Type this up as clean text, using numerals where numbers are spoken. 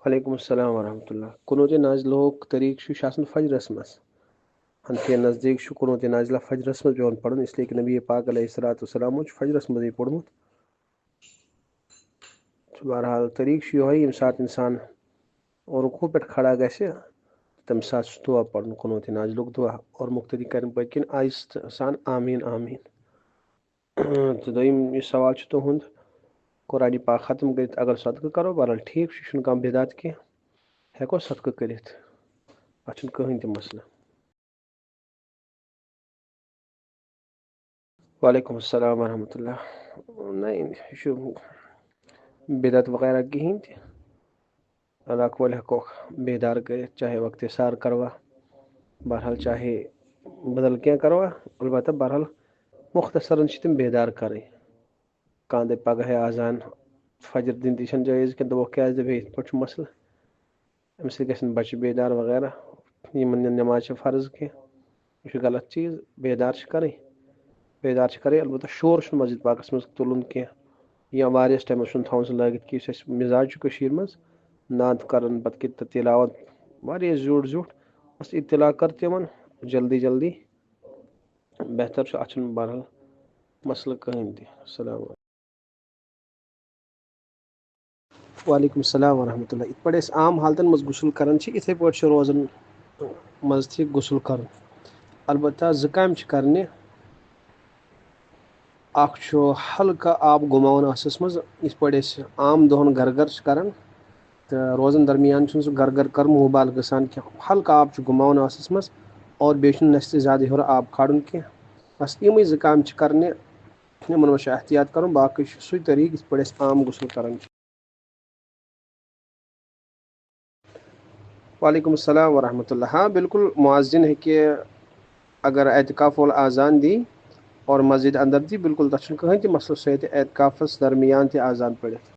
وعلیکم السلام ورحمۃ اللہ قنوت نازلہُک طریقہ چھُ آسان فجرس منٛز ہنفی نزدیک چھُ قنوت نازلہ فجرس منٛز پیوان پرُن اس لیے کہ نبی پاک علیہ الصلوۃ والسلام چھُ فجرس منٛزٕے پوٚرمُت بہرحال طریقہ چھُ یِہوٚے ییٚمہِ ساتہٕ اِنسان رُکوٗع پٮ۪ٹھ کھڑا گژھِ تَمہِ ساتہٕ چھُ دُعا پرُن قنوت نازلُک دُعا اور مُقتدی کرن پٔتۍ کِنۍ آہستہٕ سان آمیٖن آمیٖن تہٕ دوٚیِم یُس سوال چھُ تُہُنٛد قرآنہِ پاک ختم کٔرِتھ اگر صدقہٕ کرو بہرحال ٹھیٖک چھُ یہِ چھُنہٕ کانٛہہ بِدعت کینٛہہ ہٮ۪کو صدقہٕ کٔرِتھ اَتھ چھُنہٕ کٕہٕنۍ تہِ مسلہٕ وعلیکم السلام ورحمۃ اللہ نہیں یہِ چھُ بِدعت وغیرہ کِہیٖنۍ تہِ اللہ کول ہٮ۪کو بیدار کٔرِتھ چاہے وقتِ سار کروا بہرحال چاہے بدل کینٛہہ کروا البتہ بہرحال مختصرن چھِ تِم بیدار کرٕنۍ کانٛہہ دَپہِ پگاہ ہے آزان فجر دِنۍ تہِ چھَنہٕ جٲیز کینٛہہ دوٚپُکھ کیٛازِ دَپہِ یِتھ پٲٹھۍ چھُ مسلہٕ اَمہِ سۭتۍ گژھن بچہِ بیدار وغیرہ یِمن نہٕ نٮ۪ماز چھِ فرض کینٛہہ یہِ چھُ غلط چیٖز بیدار چھِ کرٕنۍ البتہ شور چھُنہٕ مسجد پاکس منٛز تُلُن کینٛہہ یا واریاہس ٹایمس چھُنہٕ تھاوُن سُہ لٲگِتھ کہِ یُس اَسہِ مِزاج چھُ کٔشیٖر منٛز نعت کران پتہٕ کہِ تِلاوت واریاہ زیوٗٹھ زیوٗٹھ بس اطلاع کر تِمن جلدی جلدی بہتر چھُ اَتھ چھُنہٕ بہرحال مسلہٕ کٕہٕنۍ تہِ السلام علیکم وعلیکم السلام ورحمۃ اللہ یِتھ پٲٹھۍ أسۍ عام حالتن منٛز غسل کران چھِ یِتھٕے پٲٹھۍ چھُ روزان منٛز تہِ غسل کرُن البتہ زٕ کامہِ چھِ کرنہِ اکھ چھُ ہلکہٕ آب گُماوُن ٲسس منٛز یِتھ پٲٹھۍ أسۍ عام دۄہن گرٕ چھِ کران تہٕ روزن درمیان چھُنہٕ سُہ گرٕ کرُن مُبال گژھان کینٛہہ ہلکہٕ آب چھُ گُماوُن ٲسس منٛز اور بیٚیہِ چھُنہٕ نَستہِ زیادٕ ہیوٚر آب کھالُن کینٛہہ بس یِمٕے زٕ کامہِ چھِ کرنہِ یِمن منٛز چھُ احتِیاط کرُن باقٕے چھُ سُے طریٖقہٕ یِتھ پٲٹھۍ أسۍ عام غسل کران چھِ وعلیکم السلام ورحمۃ اللہ ہاں بالکل معذن ہیٚکہِ اگر اعتکاف وول آزان دی اور مسجد اندر دی بالکل تتھ چھُنہٕ کٕہٕنۍ تہِ مسلہٕ سُہ ہیٚکہِ اعتکافس درمیان تہِ آزان پٔرِتھ